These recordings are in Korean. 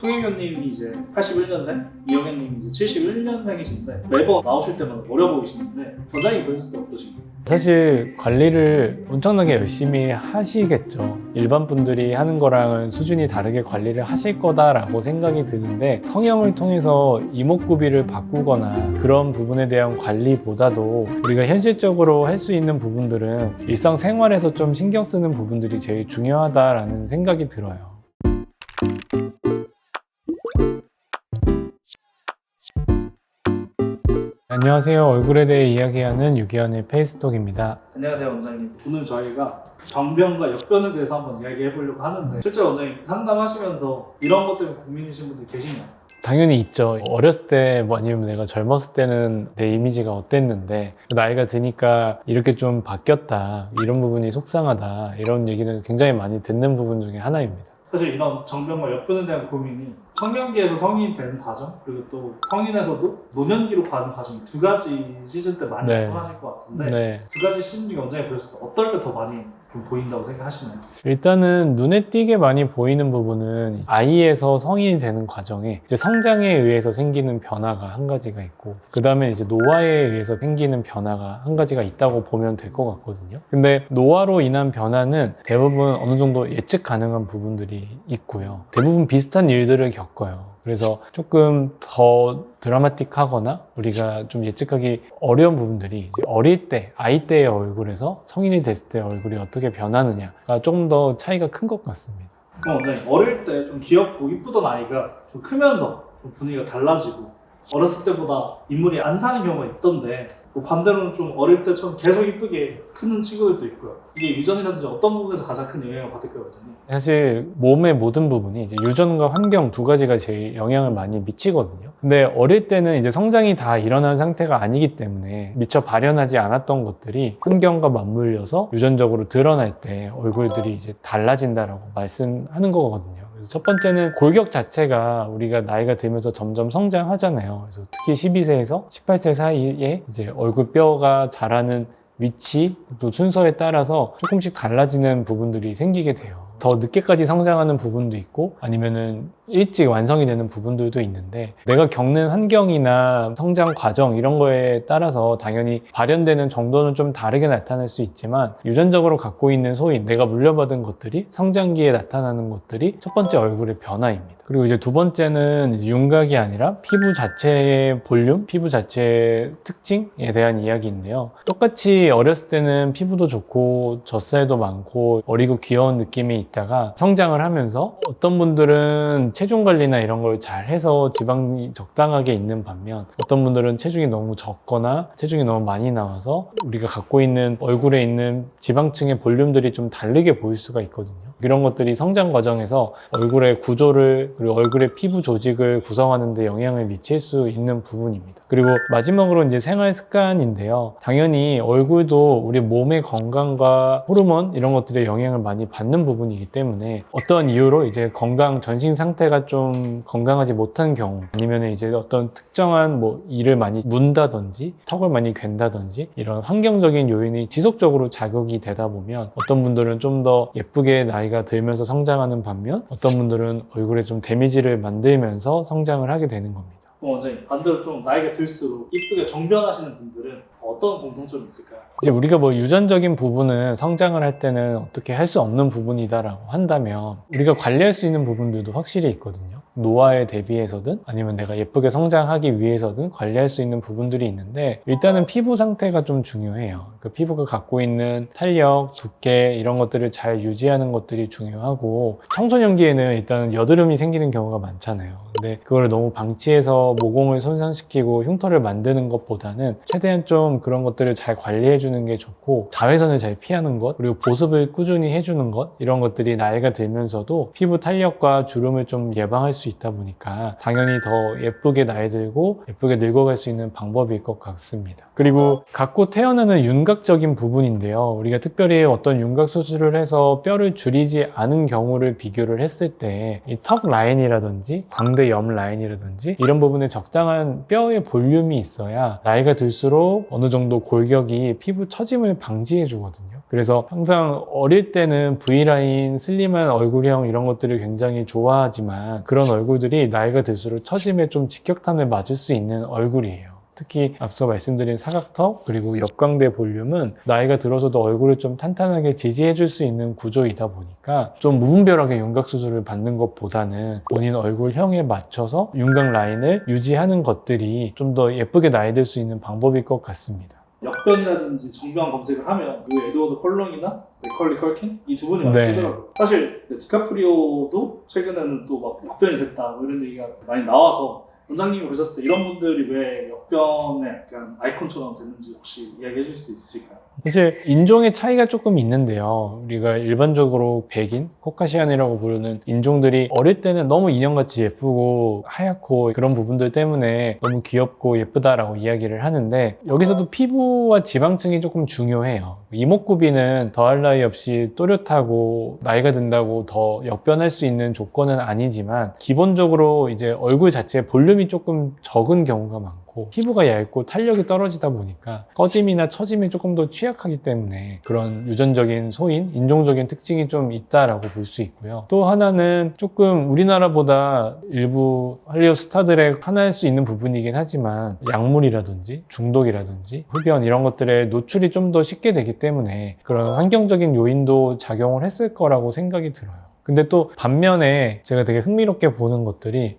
송혜교님이 이제 81년생, 이영애님이 이제 71년생이신데 매번 나오실 때마다 어려 보이시는데 원장님 보셨을 때 어떠신가요? 사실 관리를 엄청나게 열심히 하시겠죠. 일반 분들이 하는 거랑은 수준이 다르게 관리를 하실 거다라고 생각이 드는데, 성형을 통해서 이목구비를 바꾸거나 그런 부분에 대한 관리보다도 우리가 현실적으로 할 수 있는 부분들은 일상생활에서 좀 신경 쓰는 부분들이 제일 중요하다라는 생각이 들어요. 안녕하세요. 얼굴에 대해 이야기하는 유기현의 페이스톡입니다. 안녕하세요 원장님. 오늘 저희가 정변과 역변에 대해서 한번 이야기해 보려고 하는데 실제 원장님 상담하시면서 이런 것 때문에 고민이신 분들 계시나요? 당연히 있죠. 어렸을 때 아니면 내가 젊었을 때는 내 이미지가 어땠는데 나이가 드니까 이렇게 좀 바뀌었다, 이런 부분이 속상하다, 이런 얘기는 굉장히 많이 듣는 부분 중에 하나입니다. 사실 이런 정변과 역변에 대한 고민이 청년기에서 성인이 되는 과정, 그리고 또 성인에서도 노년기로 가는 과정이 두 가지 시즌 때 많이 나타나실 것 같은데 두 가지 시즌 중에 원장님 보셨을 때 어떨 때 더 많이 좀 보인다고 생각하시나요? 일단은 눈에 띄게 많이 보이는 부분은 아이에서 성인이 되는 과정에 이제 성장에 의해서 생기는 변화가 한 가지가 있고, 그 다음에 이제 노화에 의해서 생기는 변화가 한 가지가 있다고 보면 될 것 같거든요. 근데 노화로 인한 변화는 대부분 어느 정도 예측 가능한 부분들이 있고요. 대부분 비슷한 일들을 겪어요. 그래서 조금 더 드라마틱하거나 우리가 좀 예측하기 어려운 부분들이 이제 어릴 때, 아이 때의 얼굴에서 성인이 됐을 때 얼굴이 어떻게 변하느냐가 조금 더 차이가 큰 것 같습니다. 그럼 원장님 어릴 때 좀 귀엽고 이쁘던 아이가 좀 크면서 좀 분위기가 달라지고 어렸을 때보다 인물이 안 사는 경우가 있던데 뭐 반대로는 좀 어릴 때처럼 계속 이쁘게 크는 친구들도 있고요. 이게 유전이라든지 어떤 부분에서 가장 큰 영향을 받을까요, 원장님? 사실 몸의 모든 부분이 이제 유전과 환경 두 가지가 제일 영향을 많이 미치거든요. 근데 어릴 때는 이제 성장이 다 일어난 상태가 아니기 때문에 미처 발현하지 않았던 것들이 환경과 맞물려서 유전적으로 드러날 때 얼굴들이 이제 달라진다라고 말씀하는 거거든요. 그래서 첫 번째는 골격 자체가 우리가 나이가 들면서 점점 성장하잖아요. 그래서 특히 12세에서 18세 사이에 이제 얼굴 뼈가 자라는 위치, 또 순서에 따라서 조금씩 달라지는 부분들이 생기게 돼요. 더 늦게까지 성장하는 부분도 있고 아니면은 일찍 완성이 되는 부분들도 있는데, 내가 겪는 환경이나 성장 과정 이런 거에 따라서 당연히 발현되는 정도는 좀 다르게 나타날 수 있지만 유전적으로 갖고 있는 소위 내가 물려받은 것들이 성장기에 나타나는 것들이 첫 번째 얼굴의 변화입니다. 그리고 이제 두 번째는 이제 윤곽이 아니라 피부 자체의 볼륨, 피부 자체의 특징에 대한 이야기인데요. 똑같이 어렸을 때는 피부도 좋고 젖살도 많고 어리고 귀여운 느낌이 있다가 성장을 하면서 어떤 분들은 체중 관리나 이런 걸 잘 해서 지방이 적당하게 있는 반면 어떤 분들은 체중이 너무 적거나 체중이 너무 많이 나와서 우리가 갖고 있는 얼굴에 있는 지방층의 볼륨들이 좀 다르게 보일 수가 있거든요. 이런 것들이 성장 과정에서 얼굴의 구조를, 그리고 얼굴의 피부 조직을 구성하는 데 영향을 미칠 수 있는 부분입니다. 그리고 마지막으로 이제 생활 습관인데요. 당연히 얼굴도 우리 몸의 건강과 호르몬 이런 것들의 영향을 많이 받는 부분이기 때문에 어떤 이유로 이제 건강, 전신 상태가 좀 건강하지 못한 경우, 아니면 이제 어떤 특정한 뭐 이를 많이 문다든지 턱을 많이 괜다든지 이런 환경적인 요인이 지속적으로 자극이 되다 보면 어떤 분들은 좀 더 예쁘게 나이가 들면서 성장하는 반면 어떤 분들은 얼굴에 좀 데미지를 만들면서 성장을 하게 되는 겁니다. 원장님 반대로 좀 나이가 들수록 이쁘게 정변하시는 분들은 어떤 공통점이 있을까요? 이제 우리가 뭐 유전적인 부분은 성장을 할 때는 어떻게 할 수 없는 부분이다라고 한다면 우리가 관리할 수 있는 부분들도 확실히 있거든요. 노화에 대비해서든 아니면 내가 예쁘게 성장하기 위해서든 관리할 수 있는 부분들이 있는데, 일단은 피부 상태가 좀 중요해요. 그 피부가 갖고 있는 탄력, 두께 이런 것들을 잘 유지하는 것들이 중요하고, 청소년기에는 일단 여드름이 생기는 경우가 많잖아요. 근데 그걸 너무 방치해서 모공을 손상시키고 흉터를 만드는 것보다는 최대한 좀 그런 것들을 잘 관리해 주는 게 좋고, 자외선을 잘 피하는 것, 그리고 보습을 꾸준히 해주는 것, 이런 것들이 나이가 들면서도 피부 탄력과 주름을 좀 예방할 수 있다 보니까 당연히 더 예쁘게 나이 들고 예쁘게 늙어갈 수 있는 방법일 것 같습니다. 그리고 갖고 태어나는 윤곽적인 부분인데요. 우리가 특별히 어떤 윤곽 수술을 해서 뼈를 줄이지 않은 경우를 비교를 했을 때 이 턱 라인이라든지 광대 옆 라인이라든지 이런 부분에 적당한 뼈의 볼륨이 있어야 나이가 들수록 어느 정도 골격이 피부 처짐을 방지해 주거든요. 그래서 항상 어릴 때는 V라인, 슬림한 얼굴형 이런 것들을 굉장히 좋아하지만 그런 얼굴들이 나이가 들수록 처짐에 좀 직격탄을 맞을 수 있는 얼굴이에요. 특히 앞서 말씀드린 사각턱 그리고 역광대 볼륨은 나이가 들어서도 얼굴을 좀 탄탄하게 지지해 줄 수 있는 구조이다 보니까 좀 무분별하게 윤곽 수술을 받는 것보다는 본인 얼굴형에 맞춰서 윤곽 라인을 유지하는 것들이 좀 더 예쁘게 나이 들 수 있는 방법일 것 같습니다. 역변이라든지 정병 검색을 하면 그 에드워드 펄렁이나 맥컬리 컬킨 이 두 분이 많이 네. 뜨더라고요. 사실 디카프리오도 최근에는 또 막 역변이 됐다 뭐 이런 얘기가 많이 나와서 원장님이 보셨을 때 이런 분들이 왜 역변의 약간 아이콘처럼 됐는지 혹시 이야기해 줄 수 있으실까요? 사실 인종의 차이가 조금 있는데요. 우리가 일반적으로 백인, 코카시안이라고 부르는 인종들이 어릴 때는 너무 인형같이 예쁘고 하얗고 그런 부분들 때문에 너무 귀엽고 예쁘다라고 이야기를 하는데 여기서도 피부와 지방층이 조금 중요해요. 이목구비는 더할 나위 없이 또렷하고 나이가 든다고 더 역변할 수 있는 조건은 아니지만 기본적으로 이제 얼굴 자체에 볼륨이 조금 적은 경우가 많고 피부가 얇고 탄력이 떨어지다 보니까 꺼짐이나 처짐이 조금 더 취약하기 때문에 그런 유전적인 소인, 인종적인 특징이 좀 있다라고 볼 수 있고요. 또 하나는 조금 우리나라보다 일부 할리우드 스타들의 하나일 수 있는 부분이긴 하지만 약물이라든지 중독이라든지 흡연 이런 것들에 노출이 좀 더 쉽게 되기 때문에 그런 환경적인 요인도 작용을 했을 거라고 생각이 들어요. 근데 또 반면에 제가 되게 흥미롭게 보는 것들이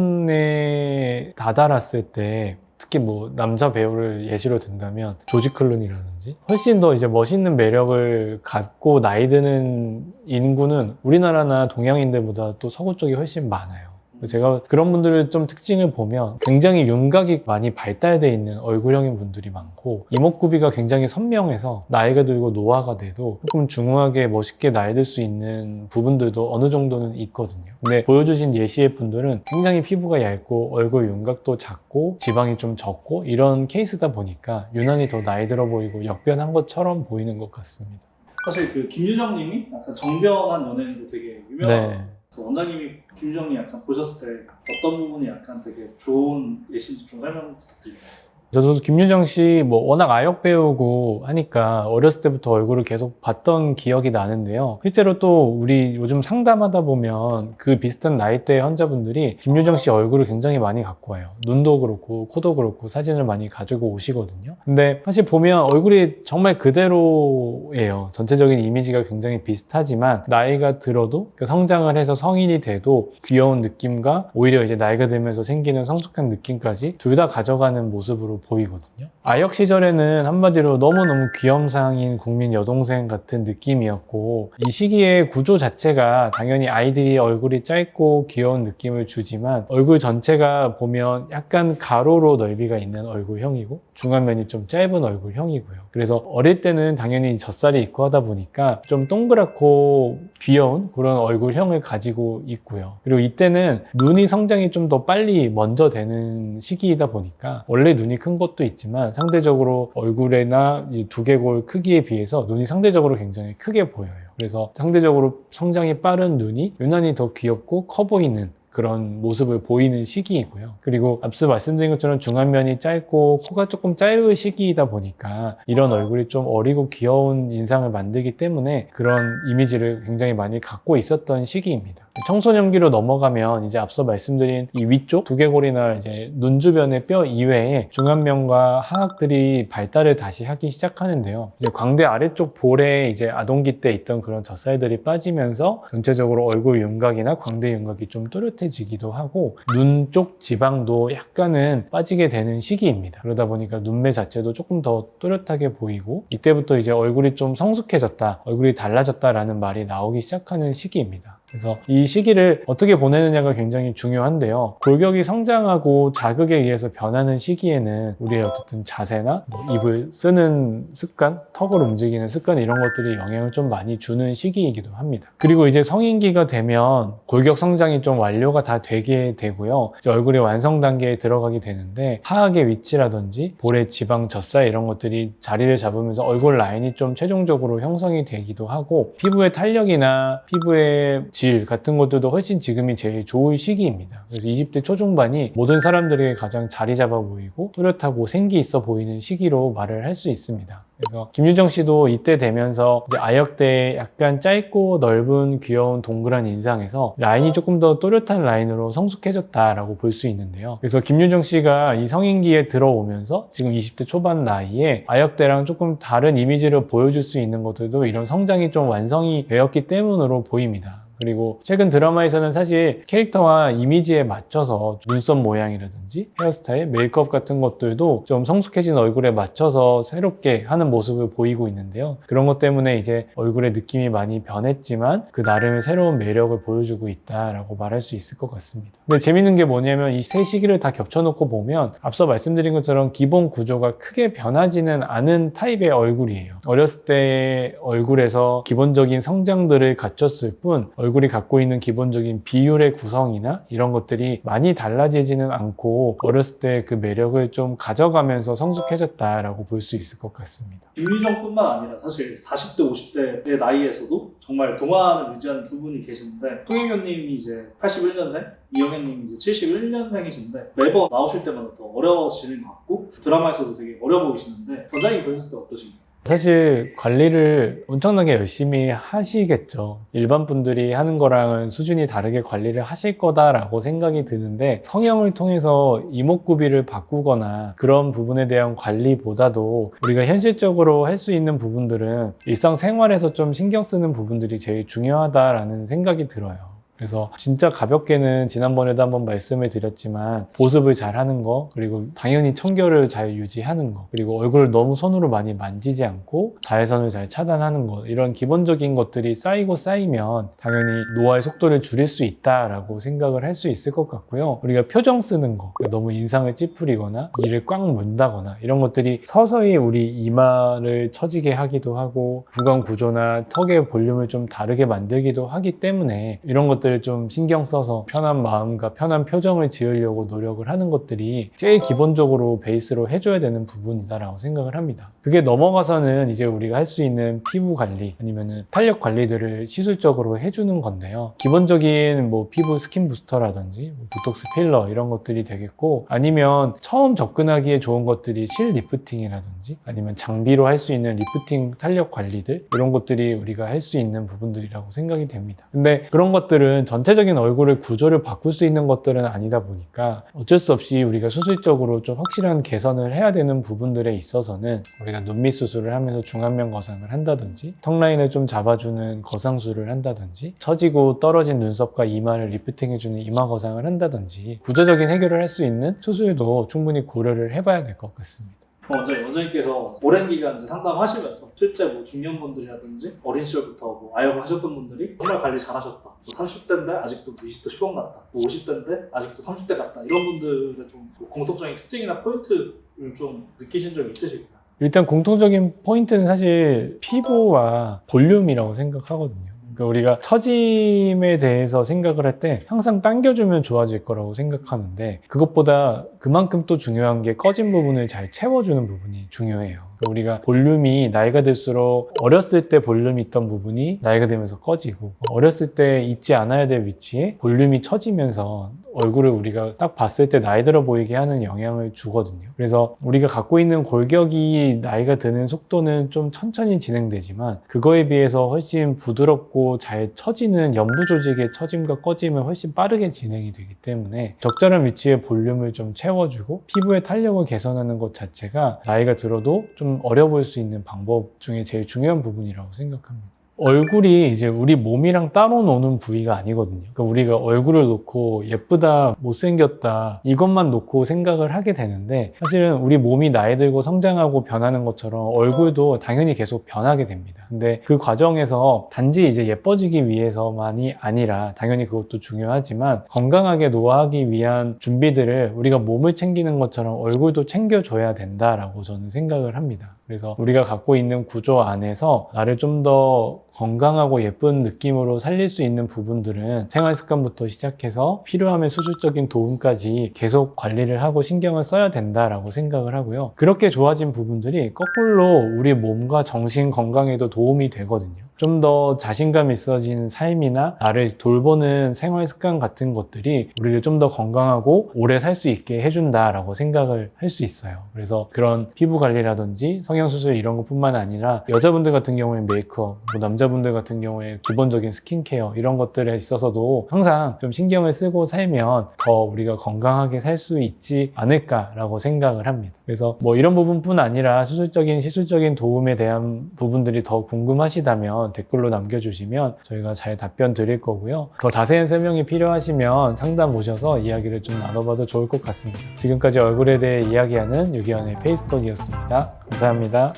중년에 다다랐을 때 특히 뭐 남자 배우를 예시로 든다면 조지 클루니라든지 훨씬 더 이제 멋있는 매력을 갖고 나이 드는 인구는 우리나라나 동양인들보다 또 서구 쪽이 훨씬 많아요. 제가 그런 분들의 좀 특징을 보면 굉장히 윤곽이 많이 발달되어 있는 얼굴형인 분들이 많고 이목구비가 굉장히 선명해서 나이가 들고 노화가 돼도 조금 중후하게 멋있게 나이 들 수 있는 부분들도 어느 정도는 있거든요. 근데 보여주신 예시의 분들은 굉장히 피부가 얇고 얼굴 윤곽도 작고 지방이 좀 적고 이런 케이스다 보니까 유난히 더 나이 들어 보이고 역변한 것처럼 보이는 것 같습니다. 사실 그 김유정님이 약간 정변한 연예인도 되게 유명해요. 네. 그래서 원장님이 김유정이 약간 보셨을 때 어떤 부분이 약간 되게 좋은 예시인지 좀 설명 부탁드립니다. 저도 김유정 씨 뭐 워낙 아역 배우고 하니까 어렸을 때부터 얼굴을 계속 봤던 기억이 나는데요. 실제로 또 우리 요즘 상담하다 보면 그 비슷한 나이대의 환자분들이 김유정 씨 얼굴을 굉장히 많이 갖고 와요. 눈도 그렇고 코도 그렇고 사진을 많이 가지고 오시거든요. 근데 사실 보면 얼굴이 정말 그대로예요. 전체적인 이미지가 굉장히 비슷하지만 나이가 들어도 성장을 해서 성인이 돼도 귀여운 느낌과 오히려 이제 나이가 들면서 생기는 성숙한 느낌까지 둘 다 가져가는 모습으로 보이거든요. 아역 시절에는 한마디로 너무너무 귀염상인 국민 여동생 같은 느낌이었고 이 시기의 구조 자체가 당연히 아이들이 얼굴이 짧고 귀여운 느낌을 주지만 얼굴 전체가 보면 약간 가로로 넓이가 있는 얼굴형이고 중안면이 좀 짧은 얼굴형이고요. 그래서 어릴 때는 당연히 젖살이 있고 하다 보니까 좀 동그랗고 귀여운 그런 얼굴형을 가지고 있고요. 그리고 이때는 눈이 성장이 좀 더 빨리 먼저 되는 시기이다 보니까 원래 눈이 큰 것도 있지만 상대적으로 얼굴이나 이 두개골 크기에 비해서 눈이 상대적으로 굉장히 크게 보여요. 그래서 상대적으로 성장이 빠른 눈이 유난히 더 귀엽고 커 보이는 그런 모습을 보이는 시기이고요. 그리고 앞서 말씀드린 것처럼 중안면이 짧고 코가 조금 짧은 시기이다 보니까 이런 얼굴이 좀 어리고 귀여운 인상을 만들기 때문에 그런 이미지를 굉장히 많이 갖고 있었던 시기입니다. 청소년기로 넘어가면 이제 앞서 말씀드린 이 위쪽 두개골이나 이제 눈 주변의 뼈 이외에 중안면과 하악들이 발달을 다시 하기 시작하는데요. 이제 광대 아래쪽 볼에 이제 아동기 때 있던 그런 젖살들이 빠지면서 전체적으로 얼굴 윤곽이나 광대 윤곽이 좀 또렷해지기도 하고 눈 쪽 지방도 약간은 빠지게 되는 시기입니다. 그러다 보니까 눈매 자체도 조금 더 또렷하게 보이고 이때부터 이제 얼굴이 좀 성숙해졌다, 얼굴이 달라졌다라는 말이 나오기 시작하는 시기입니다. 그래서 이 시기를 어떻게 보내느냐가 굉장히 중요한데요. 골격이 성장하고 자극에 의해서 변하는 시기에는 우리의 어쨌든 자세나 입을 쓰는 습관, 턱을 움직이는 습관 이런 것들이 영향을 좀 많이 주는 시기이기도 합니다. 그리고 이제 성인기가 되면 골격 성장이 좀 완료가 다 되게 되고요. 이제 얼굴이 완성 단계에 들어가게 되는데 하악의 위치라든지 볼의 지방, 젖살 이런 것들이 자리를 잡으면서 얼굴 라인이 좀 최종적으로 형성이 되기도 하고 피부의 탄력이나 피부의 질 같은 것들도 훨씬 지금이 제일 좋을 시기입니다. 그래서 20대 초중반이 모든 사람들에게 가장 자리 잡아 보이고 또렷하고 생기 있어 보이는 시기로 말을 할 수 있습니다. 그래서 김유정 씨도 이때 되면서 이제 아역대의 약간 짧고 넓은 귀여운 동그란 인상에서 라인이 조금 더 또렷한 라인으로 성숙해졌다라고 볼 수 있는데요. 그래서 김유정 씨가 이 성인기에 들어오면서 지금 20대 초반 나이에 아역대랑 조금 다른 이미지를 보여줄 수 있는 것들도 이런 성장이 좀 완성이 되었기 때문으로 보입니다. 그리고 최근 드라마에서는 사실 캐릭터와 이미지에 맞춰서 눈썹 모양이라든지 헤어스타일, 메이크업 같은 것들도 좀 성숙해진 얼굴에 맞춰서 새롭게 하는 모습을 보이고 있는데요. 그런 것 때문에 이제 얼굴의 느낌이 많이 변했지만 그 나름의 새로운 매력을 보여주고 있다라고 말할 수 있을 것 같습니다. 근데 재밌는 게 뭐냐면 이 세 시기를 다 겹쳐놓고 보면 앞서 말씀드린 것처럼 기본 구조가 크게 변하지는 않은 타입의 얼굴이에요. 어렸을 때 얼굴에서 기본적인 성장들을 갖췄을 뿐 얼굴이 갖고 있는 기본적인 비율의 구성이나 이런 것들이 많이 달라지지는 않고 어렸을 때 그 매력을 좀 가져가면서 성숙해졌다라고 볼 수 있을 것 같습니다. 김유정뿐만 아니라 사실 40대, 50대의 나이에서도 정말 동안을 유지하는 두 분이 계시는데 송혜교님이 이제 81년생, 이영애님이 이제 71년생이신데 매번 나오실 때마다 더 어려워지는 것 같고 드라마에서도 되게 어려 보이시는데 원장님 보셨을 때 어떠신가요? 사실 관리를 엄청나게 열심히 하시겠죠. 일반 분들이 하는 거랑은 수준이 다르게 관리를 하실 거다라고 생각이 드는데 성형을 통해서 이목구비를 바꾸거나 그런 부분에 대한 관리보다도 우리가 현실적으로 할 수 있는 부분들은 일상생활에서 좀 신경 쓰는 부분들이 제일 중요하다라는 생각이 들어요. 그래서 진짜 가볍게는 지난번에도 한번 말씀을 드렸지만 보습을 잘 하는 거, 그리고 당연히 청결을 잘 유지하는 거, 그리고 얼굴을 너무 손으로 많이 만지지 않고 자외선을 잘 차단하는 거, 이런 기본적인 것들이 쌓이고 쌓이면 당연히 노화의 속도를 줄일 수 있다라고 생각을 할 수 있을 것 같고요. 우리가 표정 쓰는 거, 너무 인상을 찌푸리거나 이를 꽉 문다거나 이런 것들이 서서히 우리 이마를 처지게 하기도 하고 구강 구조나 턱의 볼륨을 좀 다르게 만들기도 하기 때문에 이런 것들을 좀 신경 써서 편한 마음과 편한 표정을 지으려고 노력을 하는 것들이 제일 기본적으로 베이스로 해줘야 되는 부분이다라고 생각을 합니다. 그게 넘어가서는 이제 우리가 할 수 있는 피부 관리 아니면은 탄력 관리들을 시술적으로 해주는 건데요. 기본적인 뭐 피부 스킨 부스터라든지 보톡스 필러 이런 것들이 되겠고, 아니면 처음 접근하기에 좋은 것들이 실 리프팅이라든지 아니면 장비로 할 수 있는 리프팅 탄력 관리들, 이런 것들이 우리가 할 수 있는 부분들이라고 생각이 됩니다. 근데 그런 것들은 전체적인 얼굴의 구조를 바꿀 수 있는 것들은 아니다 보니까 어쩔 수 없이 우리가 수술적으로 좀 확실한 개선을 해야 되는 부분들에 있어서는 우리가 눈밑 수술을 하면서 중안면 거상을 한다든지 턱 라인을 좀 잡아주는 거상술을 한다든지 처지고 떨어진 눈썹과 이마를 리프팅해주는 이마 거상을 한다든지 구조적인 해결을 할 수 있는 수술도 충분히 고려를 해봐야 될 것 같습니다. 원장님께서 오랜 기간 이제 상담하시면서 실제 뭐 중년분들이라든지 어린 시절부터 뭐 아역을 하셨던 분들이 정말 관리 잘하셨다, 뭐 30대인데 아직도 20대 초반 같다, 뭐 50대인데 아직도 30대 같다, 이런 분들의 좀 공통적인 특징이나 포인트를 좀 느끼신 적 있으실까요? 일단 공통적인 포인트는 사실 피부와 볼륨이라고 생각하거든요. 그러니까 우리가 처짐에 대해서 생각을 할 때 항상 당겨주면 좋아질 거라고 생각하는데 그것보다 그만큼 또 중요한 게 꺼진 부분을 잘 채워주는 부분이 중요해요. 그러니까 우리가 볼륨이 나이가 들수록 어렸을 때 볼륨이 있던 부분이 나이가 들면서 꺼지고 어렸을 때 있지 않아야 될 위치에 볼륨이 처지면서 얼굴을 우리가 딱 봤을 때 나이 들어 보이게 하는 영향을 주거든요. 그래서 우리가 갖고 있는 골격이 나이가 드는 속도는 좀 천천히 진행되지만 그거에 비해서 훨씬 부드럽고 잘 처지는 연부 조직의 처짐과 꺼짐은 훨씬 빠르게 진행이 되기 때문에 적절한 위치에 볼륨을 좀 채워주고 피부의 탄력을 개선하는 것 자체가 나이가 들어도 좀 어려 보일 수 있는 방법 중에 제일 중요한 부분이라고 생각합니다. 얼굴이 이제 우리 몸이랑 따로 노는 부위가 아니거든요. 그러니까 우리가 얼굴을 놓고 예쁘다, 못생겼다 이것만 놓고 생각을 하게 되는데 사실은 우리 몸이 나이 들고 성장하고 변하는 것처럼 얼굴도 당연히 계속 변하게 됩니다. 근데 그 과정에서 단지 이제 예뻐지기 위해서만이 아니라 당연히 그것도 중요하지만 건강하게 노화하기 위한 준비들을 우리가 몸을 챙기는 것처럼 얼굴도 챙겨줘야 된다라고 저는 생각을 합니다. 그래서 우리가 갖고 있는 구조 안에서 나를 좀 더 건강하고 예쁜 느낌으로 살릴 수 있는 부분들은 생활 습관부터 시작해서 필요하면 수술적인 도움까지 계속 관리를 하고 신경을 써야 된다라고 생각을 하고요. 그렇게 좋아진 부분들이 거꾸로 우리 몸과 정신 건강에도 도움이 되거든요. 좀 더 자신감 있어진 삶이나 나를 돌보는 생활 습관 같은 것들이 우리를 좀 더 건강하고 오래 살 수 있게 해준다라고 생각을 할 수 있어요. 그래서 그런 피부 관리라든지 성형수술 이런 것뿐만 아니라 여자분들 같은 경우에 메이크업, 뭐 남자분들 같은 경우에 기본적인 스킨케어 이런 것들에 있어서도 항상 좀 신경을 쓰고 살면 더 우리가 건강하게 살 수 있지 않을까라고 생각을 합니다. 그래서 뭐 이런 부분뿐 아니라 수술적인 시술적인 도움에 대한 부분들이 더 궁금하시다면 댓글로 남겨주시면 저희가 잘 답변 드릴 거고요. 더 자세한 설명이 필요하시면 상담 오셔서 이야기를 좀 나눠봐도 좋을 것 같습니다. 지금까지 얼굴에 대해 이야기하는 유기현의 페이스톡이었습니다. 감사합니다.